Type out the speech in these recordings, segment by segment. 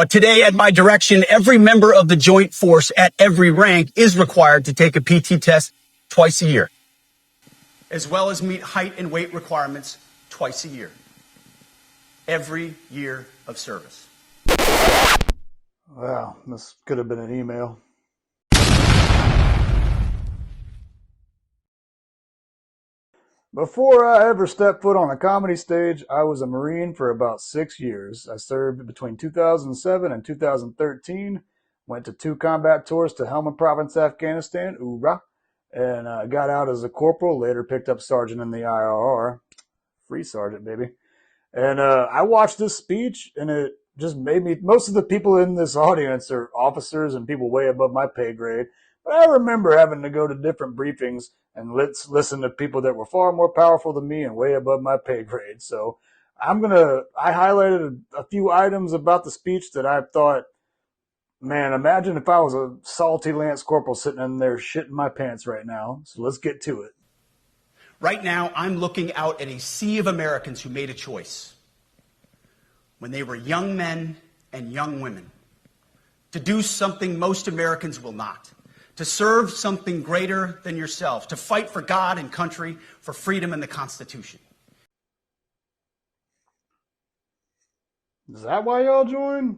But today, at my direction, every member of the Joint Force at every rank is required to take a PT test twice a year, as well as meet height and weight requirements twice a year, every year of service. Wow, this could have been an email. Before I ever stepped foot on a comedy stage, I was a Marine for about 6 years. I served between 2007 and 2013, went to 2 combat tours to Helmand Province, Afghanistan, Oorah'd, and got out as a corporal, later picked up sergeant in the IRR. Free sergeant, baby. And I watched this speech, and it just made me, most of the people in this audience are officers and people way above my pay grade. But I remember having to go to different briefings and listen to people that were far more powerful than me and way above my pay grade. So I highlighted a few items about the speech that I thought, man, imagine if I was a salty Lance Corporal sitting in there shitting my pants right now. So let's get to it. Right now, I'm looking out at a sea of Americans who made a choice when they were young men and young women to do something most Americans will not, to serve something greater than yourself, to fight for God and country, for freedom and the Constitution. Is that why y'all joined?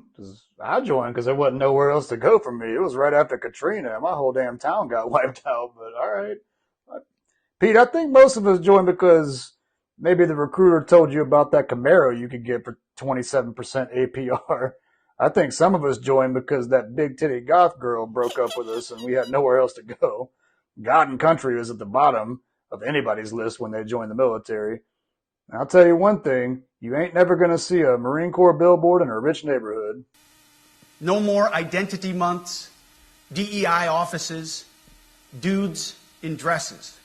I joined because there wasn't nowhere else to go for me. It was right after Katrina. My whole damn town got wiped out, but all right. Pete, I think most of us joined because maybe the recruiter told you about that Camaro you could get for 27% APR. I think some of us joined because that big titty goth girl broke up with us and we had nowhere else to go. God and country was at the bottom of anybody's list when they joined the military. And I'll tell you one thing, you ain't never going to see a Marine Corps billboard in a rich neighborhood. No more identity months, DEI offices, dudes in dresses.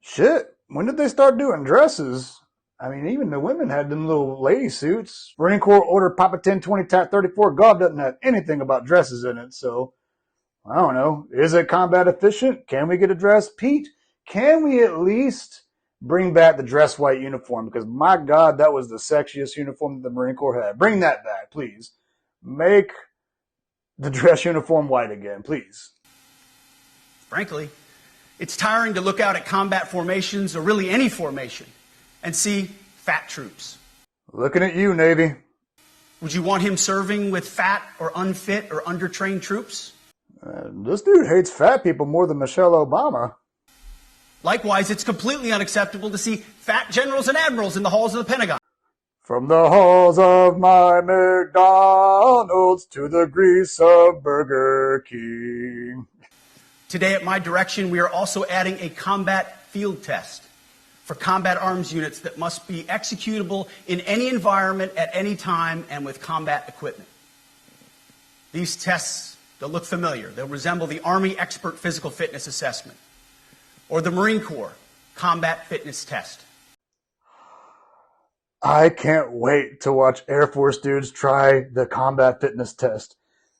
Shit, when did they start doing dresses? I mean, even the women had them little lady suits. Marine Corps Order Papa 1020 Tat 34 Gov doesn't have anything about dresses in it, so I don't know. Is it combat efficient? Can we get a dress? Pete, can we at least bring back the dress white uniform? Because my God, that was the sexiest uniform that the Marine Corps had. Bring that back, please. Make the dress uniform white again, please. Frankly, it's tiring to look out at combat formations, or really any formation, and see fat troops. Looking at you, Navy. Would you want him serving with fat or unfit or undertrained troops? This dude hates fat people more than Michelle Obama. Likewise, it's completely unacceptable to see fat generals and admirals in the halls of the Pentagon. From the halls of my McDonald's to the grease of Burger King. Today, at my direction, we are also adding a combat field test for combat arms units that must be executable in any environment at any time and with combat equipment. These tests, they'll look familiar. They'll resemble the Army Expert Physical Fitness Assessment or the Marine Corps Combat Fitness Test. I can't wait to watch Air Force dudes try the combat fitness test.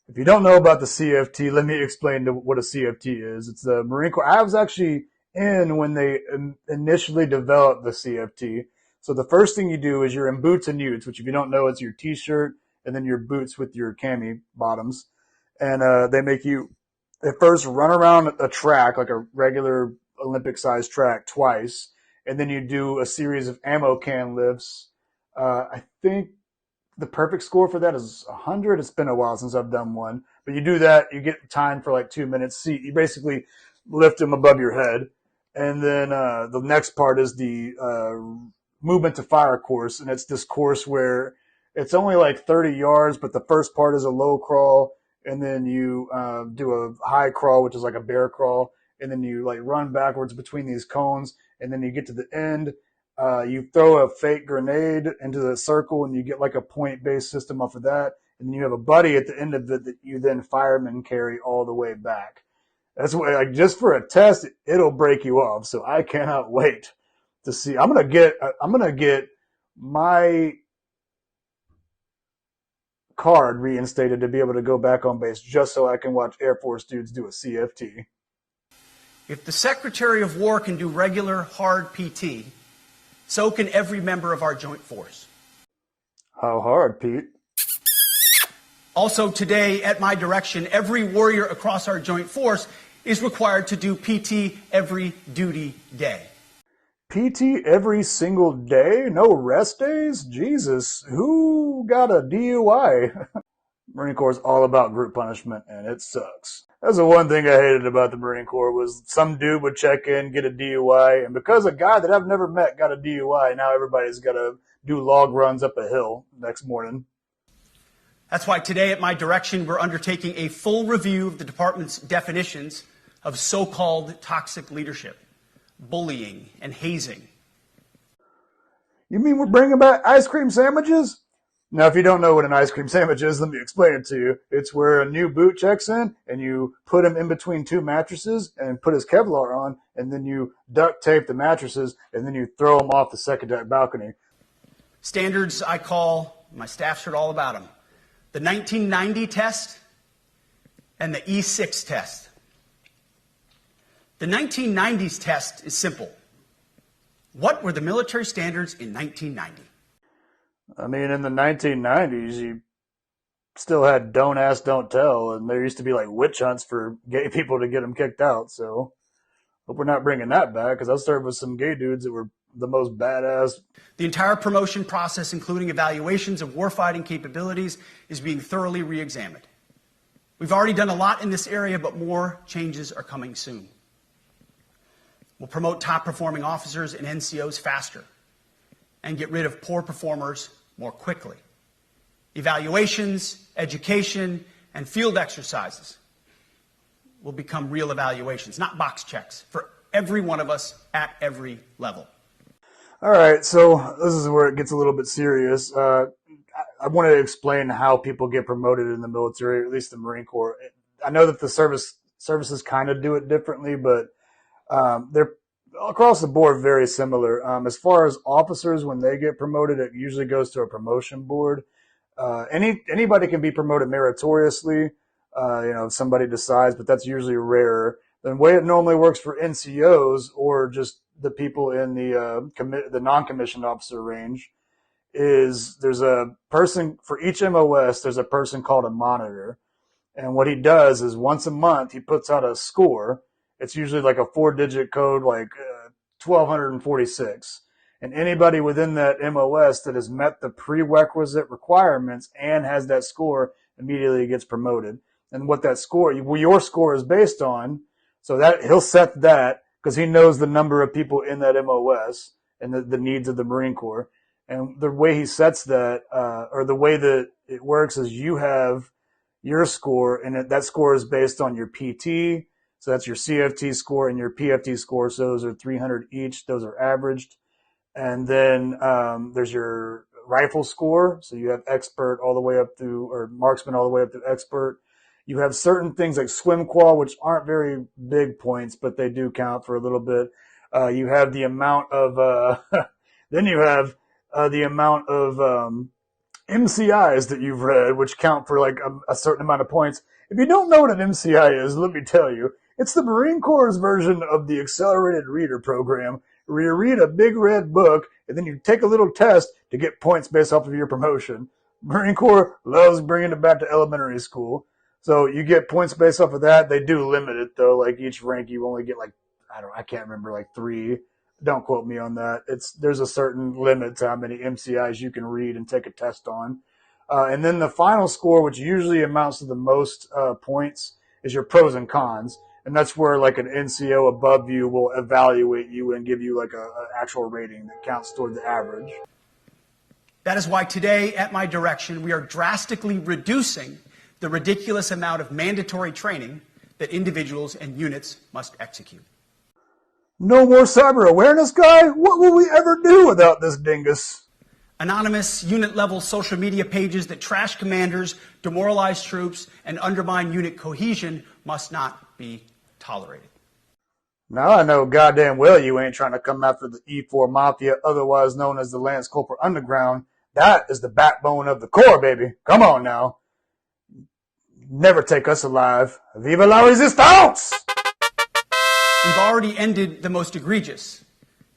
If you don't know about the CFT, let me explain what a CFT is. It's the Marine Corps. I was actually in when they initially developed the CFT. So the first thing you do is you're in boots and utes, which if you don't know, it's your t-shirt and then your boots with your cami bottoms. And they make you at first run around a track, like a regular Olympic-sized track, twice. And then you do a series of ammo can lifts. I think the perfect score for that is 100. It's been a while since I've done one. But you do that, you get timed for like 2 minutes. You basically lift them above your head. And then the next part is the movement to fire course. And it's this course where it's only like 30 yards, but the first part is a low crawl. And then you do a high crawl, which is like a bear crawl. And then you like run backwards between these cones. And then you get to the end. You throw a fake grenade into the circle and you get like a point-based system off of that. And then you have a buddy at the end of it that you then fireman carry all the way back. That's what, like, just for a test, it'll break you off. So I cannot wait to see. I'm gonna get my card reinstated to be able to go back on base just so I can watch Air Force dudes do a CFT. If the Secretary of War can do regular hard PT, so can every member of our joint force. How hard, Pete? Also today, at my direction, every warrior across our joint force is required to do PT every duty day. PT every single day? No rest days? Jesus, who got a DUI? Marine Corps is all about group punishment, and it sucks. That's the one thing I hated about the Marine Corps was some dude would check in, get a DUI, and because a guy that I've never met got a DUI, now everybody's got to do log runs up a hill next morning. That's why today, at my direction, we're undertaking a full review of the department's definitions of so-called toxic leadership, bullying, and hazing. You mean we're bringing back ice cream sandwiches? Now, if you don't know what an ice cream sandwich is, let me explain it to you. It's where a new boot checks in, and you put him in between two mattresses and put his Kevlar on, and then you duct tape the mattresses, and then you throw him off the second deck balcony. Standards I call, my staff's heard all about them, the 1990 test and the E6 test. The 1990s test is simple. What were the military standards in 1990? I mean, in the 1990s, you still had don't ask, don't tell, and there used to be like witch hunts for gay people to get them kicked out. So, hope we're not bringing that back because I served with some gay dudes that were the most badass. The entire promotion process, including evaluations of warfighting capabilities, is being thoroughly re-examined. We've already done a lot in this area, but more changes are coming soon. We'll promote top-performing officers and NCOs faster and get rid of poor performers more quickly. Evaluations, education, and field exercises will become real evaluations, not box checks, for every one of us at every level. All right, so this is where it gets a little bit serious. I want to explain how people get promoted in the military, or at least the Marine Corps. I know that the services kind of do it differently, but they're across the board very similar. As far as officers, when they get promoted, it usually goes to a promotion board. Anybody can be promoted meritoriously, if somebody decides, but that's usually rarer. The way it normally works for NCOs or just the people in the non-commissioned officer range is there's a person for each MOS. There's a person called a monitor, and what he does is once a month he puts out a score. It's usually like a 4-digit code, like 1246. And anybody within that MOS that has met the prerequisite requirements and has that score immediately gets promoted. And what that score, your score is based on, so that he'll set that because he knows the number of people in that MOS and the needs of the Marine Corps. And the way he sets that, or the way that it works is you have your score, and that score is based on your PT. So that's your CFT score and your PFT score. So those are 300 each. Those are averaged. And then there's your rifle score. So you have expert all the way up through, or marksman all the way up to expert. You have certain things like swim qual, which aren't very big points, but they do count for a little bit. You have the amount of, then you have the amount of MCIs that you've read, which count for like a certain amount of points. If you don't know what an MCI is, let me tell you. It's the Marine Corps' version of the Accelerated Reader program, where you read a big red book, and then you take a little test to get points based off of your promotion. Marine Corps loves bringing it back to elementary school. So you get points based off of that. They do limit it, though. Like each rank, you only get like, I can't remember, like 3. Don't quote me on that. There's a certain limit to how many MCIs you can read and take a test on. And then the final score, which usually amounts to the most points, is your pros and cons. And that's where like an NCO above you will evaluate you and give you like an actual rating that counts toward the average. That is why today, at my direction, we are drastically reducing the ridiculous amount of mandatory training that individuals and units must execute. No more cyber awareness guy? What will we ever do without this dingus? Anonymous unit-level social media pages that trash commanders, demoralize troops, and undermine unit cohesion must not be tolerated. Now I know goddamn well you ain't trying to come after the E4 Mafia, otherwise known as the Lance Corporal Underground. That is the backbone of the Corps, baby. Come on now. Never take us alive. Viva la resistance! We've already ended the most egregious.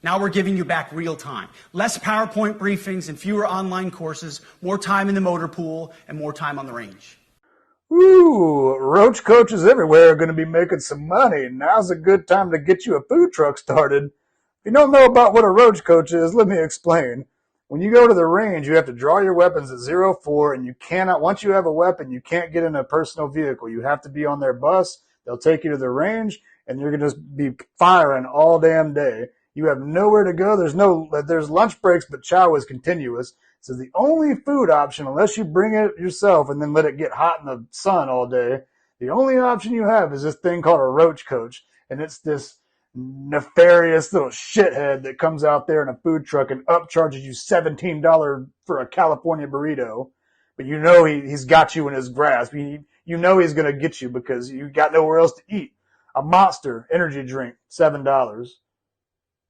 Now we're giving you back real time. Less PowerPoint briefings and fewer online courses, more time in the motor pool, and more time on the range. Ooh, roach coaches everywhere are going to be making some money. Now's a good time to get you a food truck started. If you don't know about what a roach coach is, let me explain. When you go to the range, you have to draw your weapons at 0-4, and you cannot, once you have a weapon, you can't get in a personal vehicle. You have to be on their bus. They'll take you to the range, and you're going to be firing all damn day. You have nowhere to go. There's lunch breaks, but chow is continuous. So the only food option, unless you bring it yourself and then let it get hot in the sun all day, the only option you have is this thing called a roach coach. And it's this nefarious little shithead that comes out there in a food truck and upcharges you $17 for a California burrito. But you know he's got you in his grasp. You know he's going to get you because you got nowhere else to eat. A Monster energy drink, $7.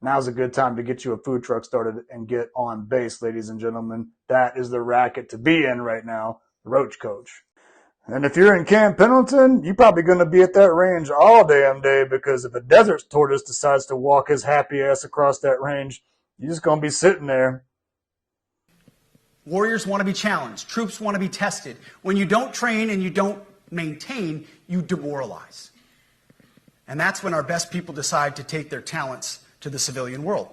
Now's a good time to get you a food truck started and get on base, ladies and gentlemen. That is the racket to be in right now, Roach Coach. And if you're in Camp Pendleton, you're probably going to be at that range all damn day because if a desert tortoise decides to walk his happy ass across that range, you're just going to be sitting there. Warriors want to be challenged. Troops want to be tested. When you don't train and you don't maintain, you demoralize. And that's when our best people decide to take their talents to the civilian world.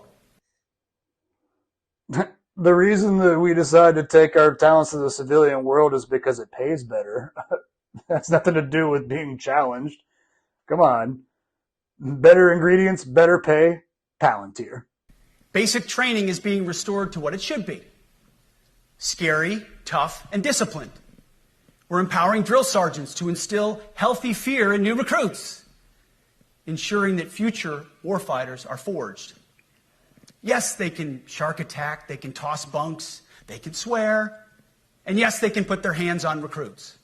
The reason that we decide to take our talents to the civilian world is because it pays better. That's nothing to do with being challenged. Come on. Better ingredients, better pay, Palantir. Basic training is being restored to what it should be. Scary, tough, and disciplined. We're empowering drill sergeants to instill healthy fear in new recruits, ensuring that future warfighters are forged. Yes, they can shark attack, they can toss bunks, they can swear, and yes, they can put their hands on recruits.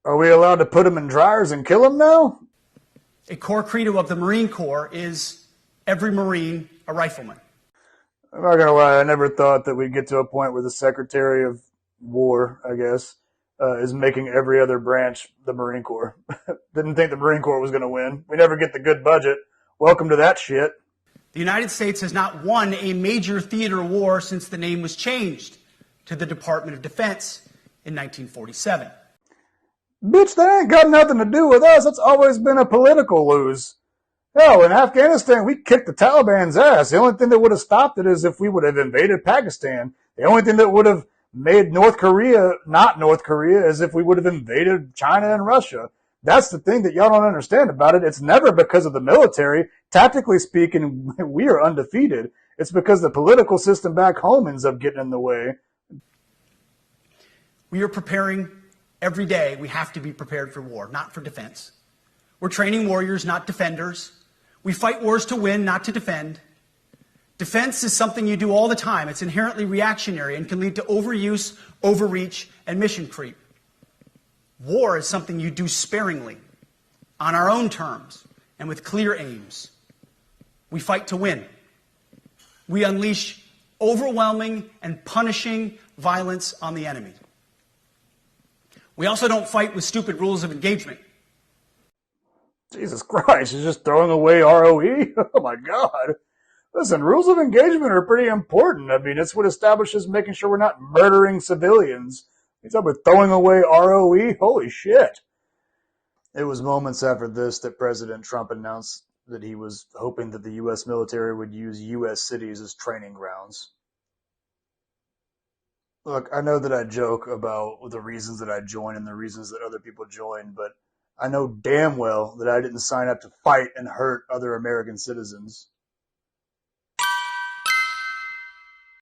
Are we allowed to put them in dryers and kill them now? A core credo of the Marine Corps is every Marine a rifleman. I'm not going to lie, I never thought that we'd get to a point where the Secretary of War, I guess, is making every other branch the Marine Corps. Didn't think the Marine Corps was going to win. We never get the good budget. Welcome to that shit. The United States has not won a major theater war since the name was changed to the Department of Defense in 1947. Bitch, that ain't got nothing to do with us. It's always been a political lose. Hell, in Afghanistan, we kicked the Taliban's ass. The only thing that would have stopped it is if we would have invaded Pakistan. The only thing that would have made North Korea not North Korea is if we would have invaded China and Russia. That's the thing that y'all don't understand about it. It's never because of the military. Tactically speaking, we are undefeated. It's because the political system back home ends up getting in the way. We are preparing every day. We have to be prepared for war, not for defense. We're training warriors, not defenders. We fight wars to win, not to defend. Defense is something you do all the time. It's inherently reactionary and can lead to overuse, overreach, and mission creep. War is something you do sparingly, on our own terms, and with clear aims. We fight to win. We unleash overwhelming and punishing violence on the enemy. We also don't fight with stupid rules of engagement. Jesus Christ, he's just throwing away ROE? Oh my God. Listen, rules of engagement are pretty important. I mean, it's what establishes making sure we're not murdering civilians. He's up with throwing away ROE? Holy shit. It was moments after this that President Trump announced that he was hoping that the U.S. military would use U.S. cities as training grounds. Look, I know that I joke about the reasons that I join and the reasons that other people join, but I know damn well that I didn't sign up to fight and hurt other American citizens.